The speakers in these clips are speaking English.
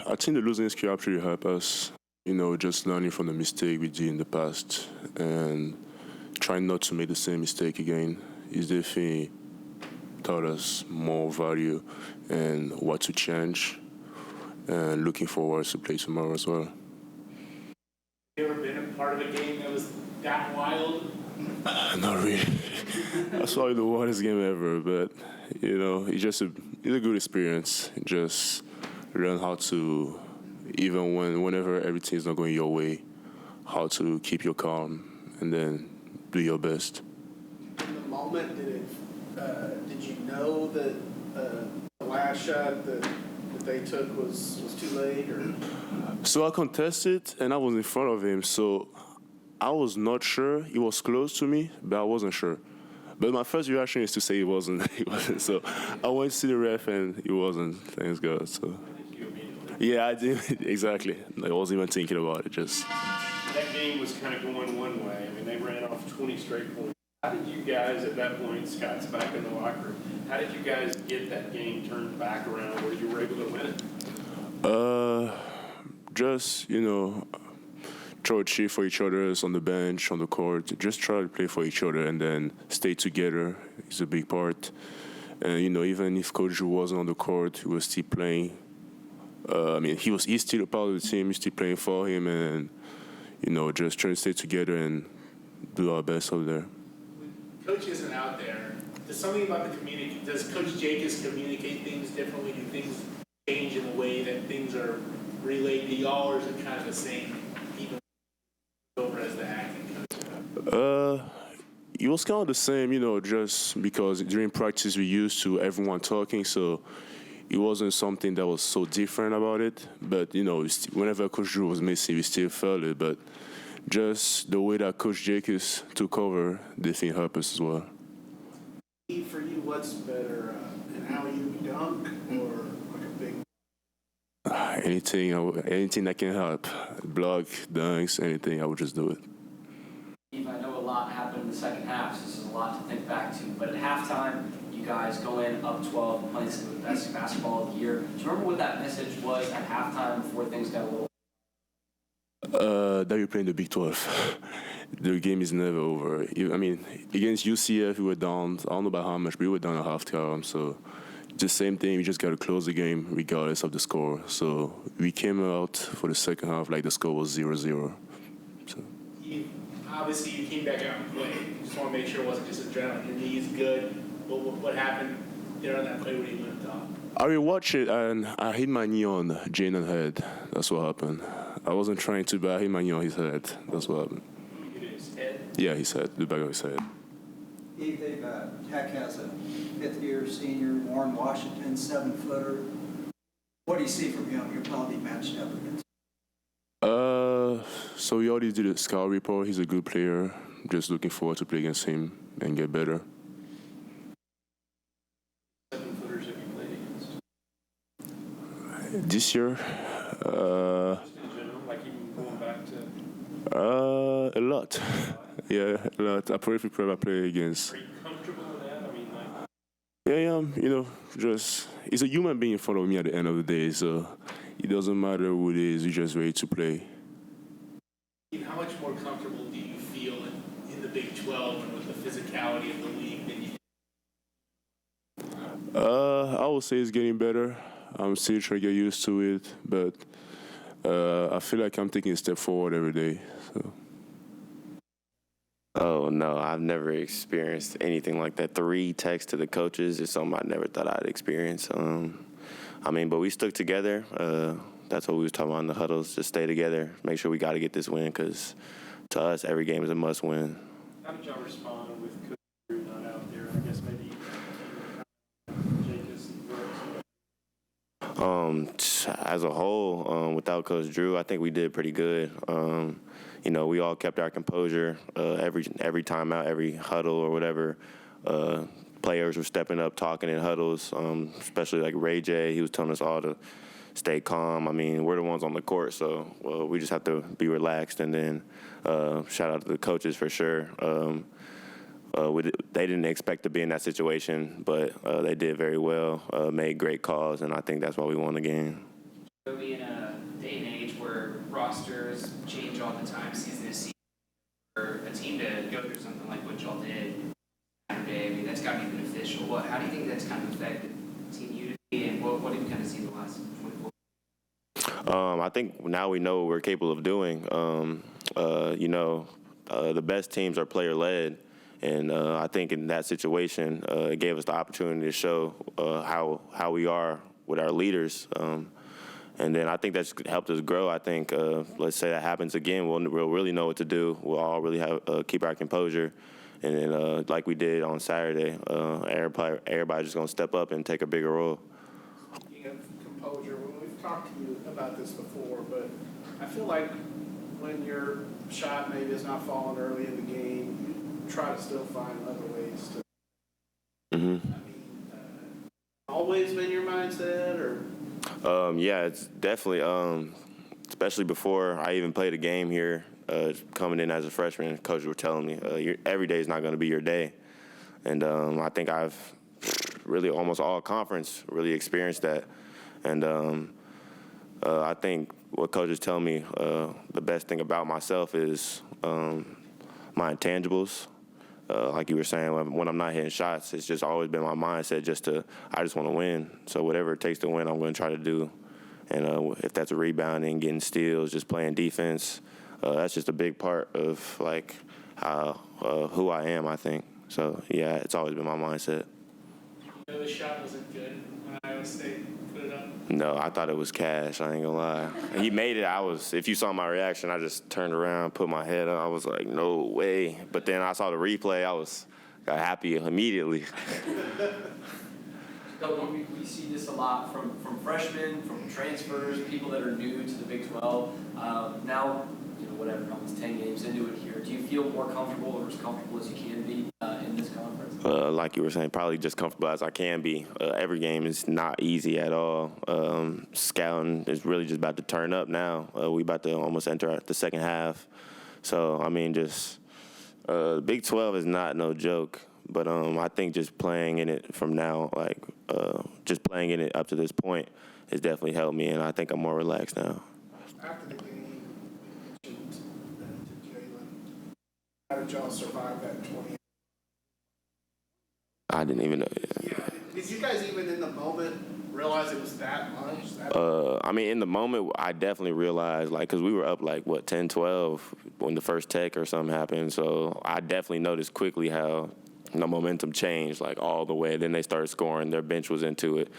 I think the losing skill actually helped us. Just learning from the mistake we did in the past and trying not to make the same mistake again is definitely taught us more value and what to change and looking forward to play tomorrow as well. You ever been a part of a game that was that wild? Not really. That's probably the wildest game ever, but it's a good experience. Just learn how to, even whenever everything's not going your way, how to keep your calm and then do your best. In the moment, did you know that the last shot that they took was too late, or? So I contested and I was in front of him, so I was not sure. He was close to me, but I wasn't sure. But my first reaction is to say he wasn't. He wasn't. So I went to see the ref and he wasn't. Thanks God. So yeah, I did exactly. I wasn't even thinking about it. Just that game was kind of going one way. I mean, they ran off 20 straight points. How did you guys at that point? Scott's back in the locker room. How did you guys get that game turned back around where you were able to win it? Just try to cheer for each other on the bench, on the court. Just try to play for each other and then stay together is a big part. And even if Coach Drew wasn't on the court, he was still playing. He's still a part of the team. He's still playing for him, and just trying to stay together and do our best over there. When Coach isn't out there, does something about the community? Does Coach Jacobs communicate things differently? Do things change in the way that things are relayed to y'all, or is it kind of the same, even over as the acting coach? It was kind of the same, just because during practice we used to everyone talking, so it wasn't something that was so different about it. But whenever Coach Drew was missing, we still felt it. But just the way that Coach Jacobs took over, they think helped us as well. For you, what's better, an alley-oop dunk or like a big? Anything that can help. Block, dunks, anything, I would just do it. Steve, I know a lot happened in the second half, so this is a lot to think back to. But at halftime, you guys go in up 12 and play some of the best basketball of the year. Do you remember what that message was at halftime before things got a little? That you're playing the Big 12. The game is never over. Against UCF, we were down, I don't know about how much, but we were down at halftime. So the same thing, we just got to close the game regardless of the score. So we came out for the second half like the score was 0-0. So. Obviously, you came back out and played. Just want to make sure it wasn't just adrenaline. Your knee's good. What happened there on that play when you went up? I rewatched it and I hit my knee on Jaden's head. That's what happened. I wasn't trying to, but I hit my knee on his head. That's what happened. You hit his head? Yeah, his head, the back of his head. Tech has a fifth-year senior, Warren Washington, 7-footer. What do you see from him? You'll probably be matched up against. So we already did a scout report. He's a good player. Just looking forward to play against him and get better. 7-footers have you played against? This year? Just in general, like even going back to? A lot. Yeah, a lot. I probably play against. Are you comfortable with that? I mean, like. Yeah, just he's a human being in front of me at the end of the day, so it doesn't matter who it is. He's just ready to play. How much more comfortable do you feel in the Big 12 and with the physicality of the league than you did? I would say it's getting better. I'm still trying to get used to it, but I feel like I'm taking a step forward every day. So. Oh, no, I've never experienced anything like that. 3 texts to the coaches is something I never thought I'd experience. But we stuck together. That's what we was talking about in the huddles, just stay together, make sure we got to get this win, because to us, every game is a must-win. How did y'all respond with Coach Drew not out there? I guess maybe Jacobs and As a whole, without Coach Drew, I think we did pretty good. We all kept our composure every time out, every huddle or whatever. Players were stepping up, talking in huddles, especially like Ray J. He was telling us all to stay calm. I mean, we're the ones on the court, so we just have to be relaxed. And then shout out to the coaches for sure. They didn't expect to be in that situation, but they did very well, made great calls, and I think that's why we won the game. Being a day and age where rosters change all the time, season to season, for a team to go through something like what y'all did Saturday, I mean, that's got to be beneficial. How do you think that's kind of affected team unity, and what have you kind of seen the last 24? I think now we know what we're capable of doing. The best teams are player-led, and I think in that situation, it gave us the opportunity to show how we are with our leaders. And then I think that's helped us grow. I think, let's say that happens again, we'll really know what to do. We'll all really keep our composure. And then, like we did on Saturday, everybody's just going to step up and take a bigger role. Speaking of composure, we've talked to you about this before, but I feel like when your shot maybe is not falling early in the game, you try to still find other ways to. Mm-hmm. I mean, always been your mindset, or? Yeah, it's definitely, especially before I even played a game here, coming in as a freshman, coaches were telling me, every day is not going to be your day. And I think I've really almost all conference really experienced that. And I think what coaches tell me, the best thing about myself is my intangibles. Like you were saying, when I'm not hitting shots, it's just always been my mindset I just want to win. So whatever it takes to win, I'm going to try to do. And if that's rebounding, getting steals, just playing defense, that's just a big part of like who I am, I think. So yeah, it's always been my mindset. The shot wasn't good when Iowa State put it up. No, I thought it was cash. I ain't gonna lie. He made it. If you saw my reaction, I just turned around, put my head up. I was like, no way. But then I saw the replay. Got happy immediately. We see this a lot from freshmen, from transfers, people that are new to the Big 12. Now, almost 10 games into it here. Do you feel more comfortable or as comfortable as you can be in this conference? Like you were saying, probably just comfortable as I can be. Every game is not easy at all. Scouting is really just about to turn up now. We about to almost enter the second half. So, I mean, Big 12 is not no joke. But I think just playing in it from now, just playing in it up to this point has definitely helped me, and I think I'm more relaxed now. After the game, you mentioned to Jalen, how did y'all survive that 20? I didn't even know. Yeah. Did you guys even in the moment realize it was that much? In the moment, I definitely realized, because we were up, 10-12 when the first tech or something happened. So I definitely noticed quickly how the momentum changed, all the way. Then they started scoring. Their bench was into it.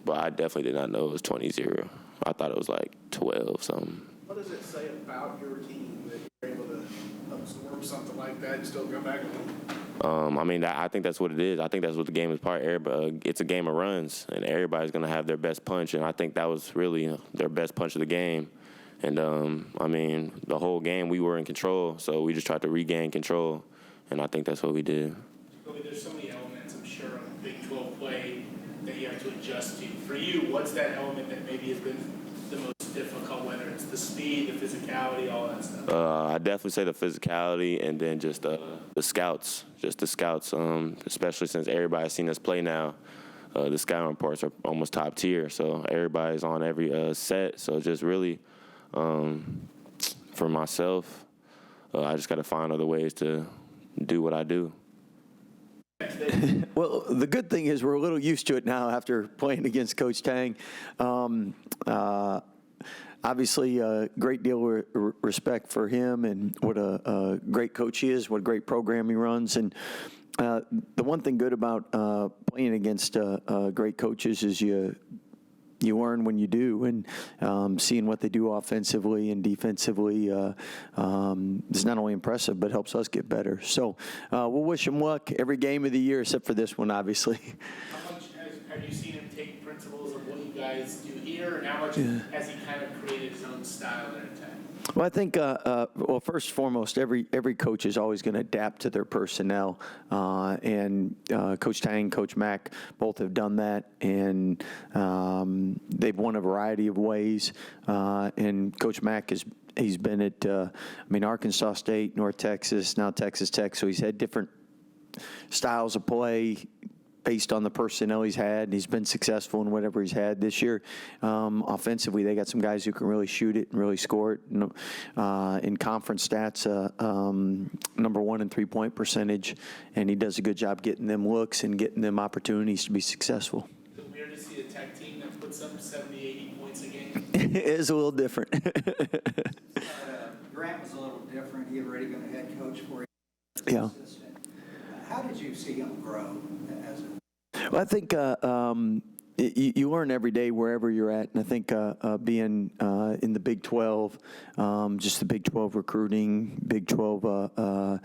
But I definitely did not know it was 20-0. I thought it was 12 something. What does it say about your team that you're able to absorb something like that and still come back and win? I think that's what it is. I think that's what the game is part. It's a game of runs, and everybody's going to have their best punch, and I think that was really their best punch of the game. And, the whole game we were in control, so we just tried to regain control, and I think that's what we did. There's so many elements, I'm sure, on Big 12 play that you have to adjust to. For you, what's that element that maybe has been the most difficult, whether it's the speed, the physicality, all that stuff? I definitely say the physicality, and then just the scouts. Just the scouts, especially since everybody's seen us play now. The scouting reports are almost top tier, so everybody's on every set. So just really, for myself, I just got to find other ways to do what I do. Well, the good thing is we're a little used to it now after playing against Coach Tang. Obviously, a great deal of respect for him and what a great coach he is, what a great program he runs. And the one thing good about playing against great coaches is you learn when you do, and seeing what they do offensively and defensively is not only impressive, but helps us get better. So we'll wish them luck every game of the year, except for this one, obviously. How much have you seen him take principles of what you guys do here, and how much has he kind of created his own style and attack? Well, I think, first and foremost, every coach is always going to adapt to their personnel, and Coach Tang, Coach Mack, both have done that, and they've won a variety of ways. And Coach Mack he's been at, Arkansas State, North Texas, now Texas Tech, so he's had different styles of play, based on the personnel he's had, and he's been successful in whatever he's had this year. Offensively, they got some guys who can really shoot it and really score it. In conference stats, number 1 in three-point percentage, and he does a good job getting them looks and getting them opportunities to be successful. Is it weird to see a Tech team that puts up 70, 80 points a game? It is a little different. Grant was a little different. He had already been a head coach for you. Yeah. How did you see him grow as a? Well, I think you learn every day wherever you're at, and I think being in the Big 12, just the Big 12 recruiting, Big 12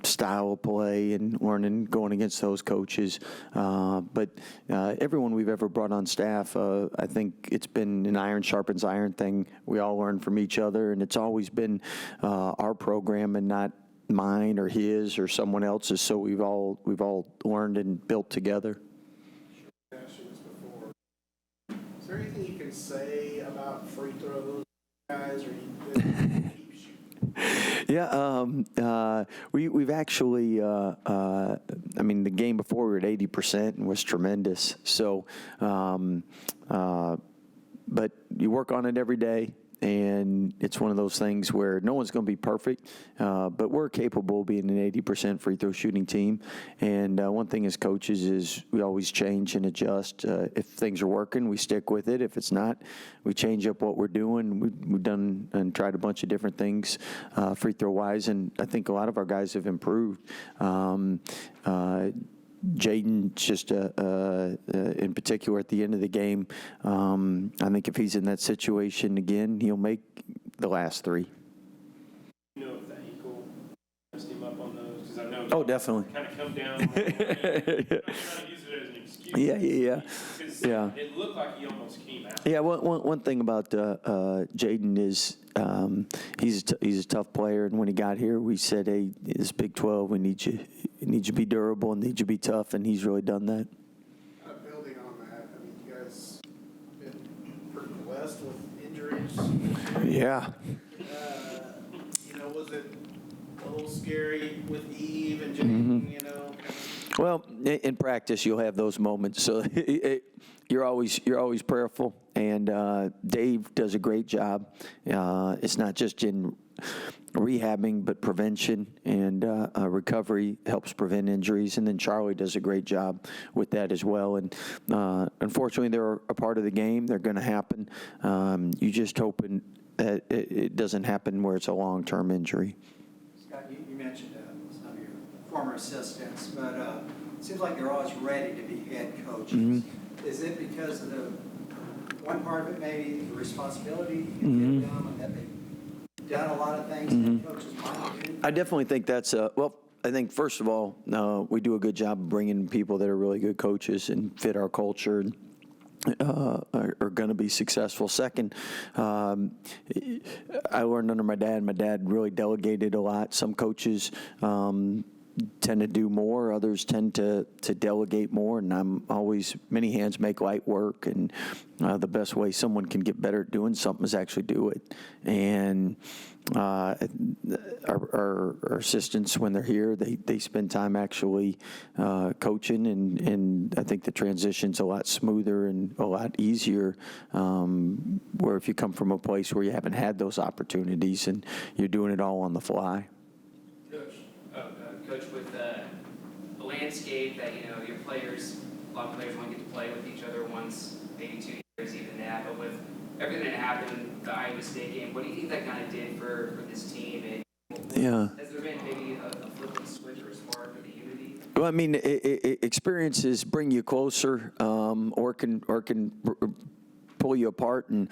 style of play, and learning going against those coaches. But everyone we've ever brought on staff, I think it's been an iron sharpens iron thing. We all learn from each other, and it's always been our program and not mine or his or someone else's. So we've all learned and built together. Is there anything you can say about free throws, guys, or you keep shooting? Yeah, we've actually, I mean, the game before we were at 80% and was tremendous. So, but you work on it every day. And it's one of those things where no one's going to be perfect, but we're capable of being an 80% free throw shooting team. And one thing as coaches is we always change and adjust. If things are working, we stick with it. If it's not, we change up what we're doing. We've done and tried a bunch of different things free throw wise, and I think a lot of our guys have improved. Jaden, just in particular at the end of the game, I think if he's in that situation again, he'll make the last three. You know if that equal messed him up on those? Because I know Oh, definitely. kind of come down. I'm not trying to use it as an excuse. Yeah. Because Yeah. it looked like he almost came out. Yeah, one thing about Jaden is he's a tough player, and when he got here, we said, "Hey, it's Big 12. We need you to be durable and need you to be tough," and he's really done that. Building on that, I mean, you guys been pretty blessed with injuries. Yeah. Was it a little scary with Eve and Jaden, Well, in practice, you'll have those moments. So you're always prayerful, and Dave does a great job. It's not just in rehabbing, but prevention and recovery helps prevent injuries. And then Charlie does a great job with that as well. And unfortunately, they're a part of the game. They're going to happen. You just hoping that it doesn't happen where it's a long-term injury. Scott, you mentioned some of your former assistants, but it seems like they're always ready to be head coaches. Mm-hmm. Is it because of the one part of it, maybe the responsibility you Mm-hmm. give them, and that they've done a lot of things that coaches might do? I definitely think that's well. I think first of all, we do a good job of bringing people that are really good coaches and fit our culture. Are going to be successful. Second, I learned under my dad. My dad really delegated a lot. Some coaches tend to do more. Others tend to delegate more. And I'm always, many hands make light work. And the best way someone can get better at doing something is actually do it. And our assistants, when they're here, they spend time actually coaching, and I think the transition's a lot smoother and a lot easier, where if you come from a place where you haven't had those opportunities and you're doing it all on the fly. Coach, with the landscape that, your players, a lot of players want to get to play with each other once, maybe 2 years, even that, but with everything that happened, the Iowa State game, what do you think that kind of did for this team? And Yeah. has there been maybe a flip of the switch or a spark of the unity? Well, I mean, experiences bring you closer, or can pull you apart, and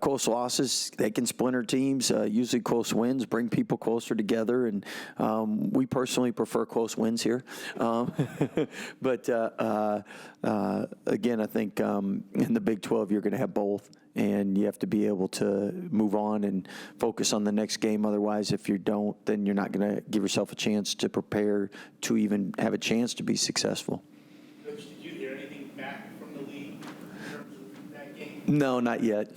close losses, they can splinter teams. Usually close wins bring people closer together, and we personally prefer close wins here. But again, I think in the Big 12 you're going to have both, and you have to be able to move on and focus on the next game. Otherwise, if you don't, then you're not going to give yourself a chance to prepare to even have a chance to be successful. Coach, did you hear anything back from the league in terms of that game? No, not yet.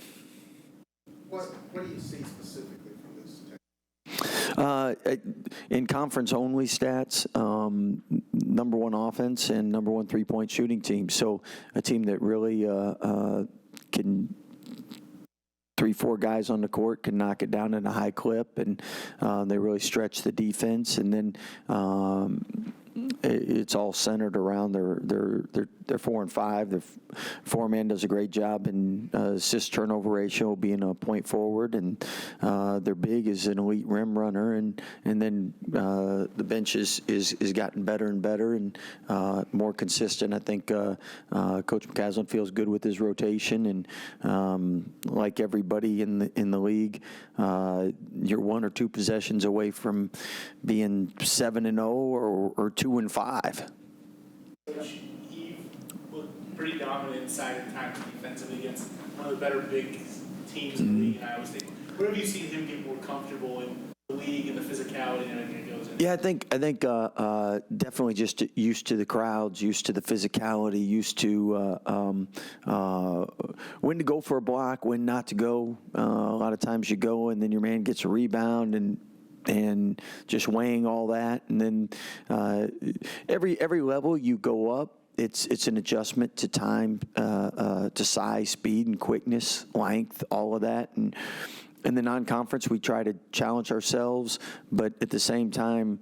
What do you see specifically from this team? In conference-only stats, number one offense and number one three-point shooting team. So a team that really can 3-4 guys on the court can knock it down in a high clip, and they really stretch the defense. And then it's all centered around their 4 and 5. Their four-man does a great job in assist turnover ratio, being a point forward, and their big is an elite rim runner, and then the bench is gotten better and better and more consistent. I think Coach McCaslin feels good with his rotation, and like everybody in the league, you're 1 or 2 possessions away from being 7-0 or 2-5. He looked pretty dominant inside at times defensively against one of the better big teams in the league. And I always think, where have you seen him get more comfortable in the league and the physicality and everything that goes in? Yeah, I think definitely just used to the crowds, used to the physicality, used to when to go for a block, when not to go. A lot of times you go and then your man gets a rebound and just weighing all that, and then every level you go up, it's an adjustment to time, to size, speed, and quickness, length, all of that. And in the non-conference, we try to challenge ourselves, but at the same time,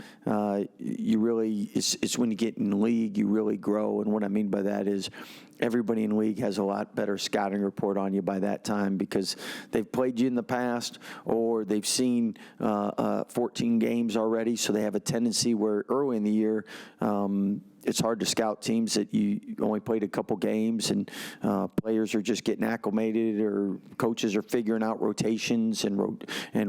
it's when you get in the league, you really grow. And what I mean by that is everybody in the league has a lot better scouting report on you by that time because they've played you in the past or they've seen 14 games already, so they have a tendency where early in the year, it's hard to scout teams that you only played a couple games, and players are just getting acclimated, or coaches are figuring out rotations and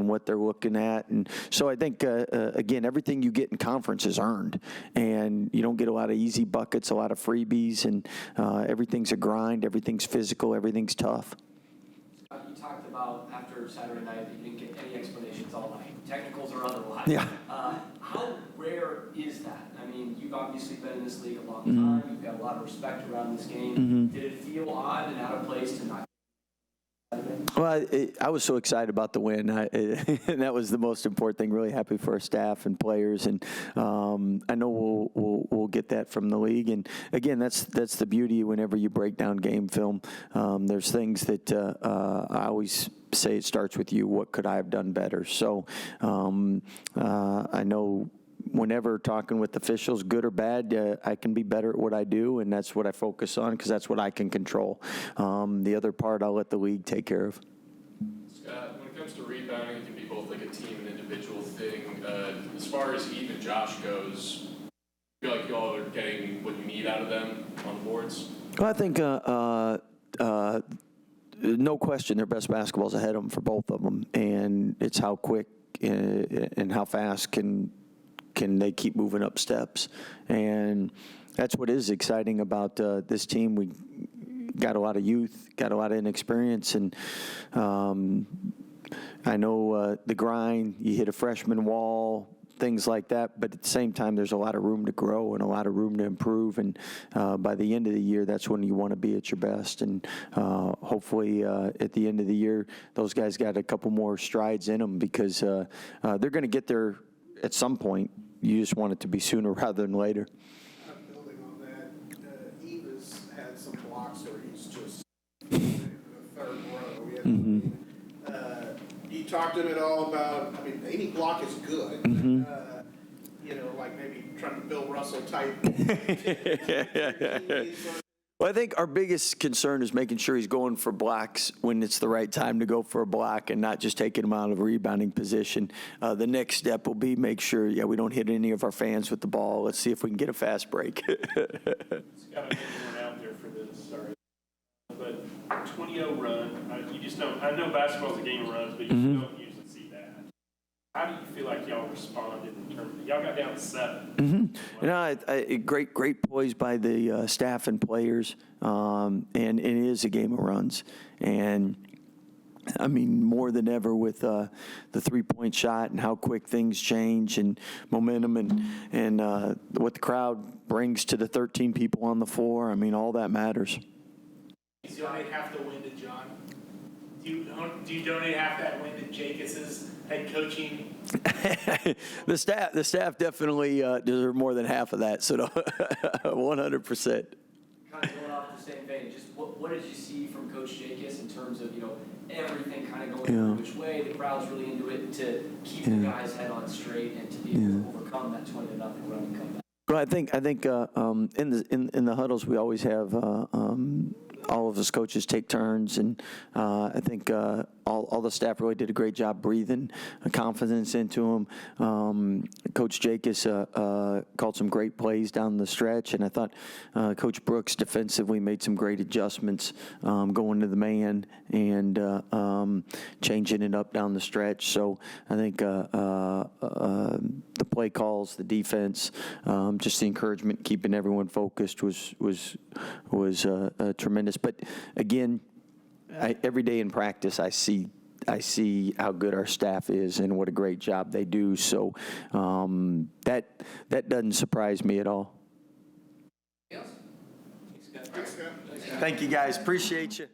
what they're looking at. And so I think, again, everything you get in conference is earned, and you don't get a lot of easy buckets, a lot of freebies, and everything's a grind, everything's physical, everything's tough. You talked about after Saturday night that you didn't get any explanations all night, technicals or otherwise. Yeah. How rare is that? I mean, you've obviously been in this league a long time. You've got a lot of respect around this game. Did it feel odd and out of place to not? Well, I was so excited about the win, and that was the most important thing. Really happy for our staff and players, and I know we'll get that from the league. And again, that's the beauty whenever you break down game film. There's things that I always say it starts with you. What could I have done better? So I know. Whenever talking with officials, good or bad, I can be better at what I do, and that's what I focus on because that's what I can control. The other part, I'll let the league take care of. Scott, when it comes to rebounding, it can be both like a team and individual thing. As far as Eve and Josh goes, I feel like y'all are getting what you need out of them on the boards? Well, I think no question their best basketball's ahead of them for both of them, and it's how quick and how fast can they keep moving up steps. And that's what is exciting about this team. We got a lot of youth, got a lot of inexperience, and I know the grind, you hit a freshman wall, things like that, but at the same time, there's a lot of room to grow and a lot of room to improve, and by the end of the year, that's when you want to be at your best, and hopefully at the end of the year, those guys got a couple more strides in them because they're going to get there at some point. You just want it to be sooner rather than later. Building on that, Eve has had some blocks where he's just in the third row. You talked to him at all about, I mean, any block is good. Like maybe trying to Bill Russell type. Well, I think our biggest concern is making sure he's going for blocks when it's the right time to go for a block and not just taking him out of a rebounding position. The next step will be make sure, we don't hit any of our fans with the ball. Let's see if we can get a fast break. Scott, I think you weren't out there for this, sorry. But 20-0 run, you just don't, I know basketball's a game of runs, but you just don't usually see that. How do you feel like y'all responded in terms of, y'all got down to 7? Great poise by the staff and players, and it is a game of runs. And I mean, more than ever with the three-point shot and how quick things change and momentum and what the crowd brings to the 13 people on the floor. I mean, all that matters. You only have to win to John. Do you donate half that win to Jacobs's head coaching? The staff definitely deserve more than half of that, so 100%. Kind of going off the same vein, just what did you see from Coach Jacobs in terms of, everything kind of going which way, the crowd's really into it, to keep the guys' head on straight and to be able to overcome that 20-0 run and come back? Well, I think in the huddles we always have all of us coaches take turns, and I think all the staff really did a great job breathing confidence into them. Coach Jacobs called some great plays down the stretch, and I thought Coach Brooks defensively made some great adjustments going to the man and changing it up down the stretch. So I think the play calls, the defense, just the encouragement, keeping everyone focused was tremendous. But again, every day in practice, I see how good our staff is and what a great job they do. So that doesn't surprise me at all. Yes. Thank you, guys. Appreciate you.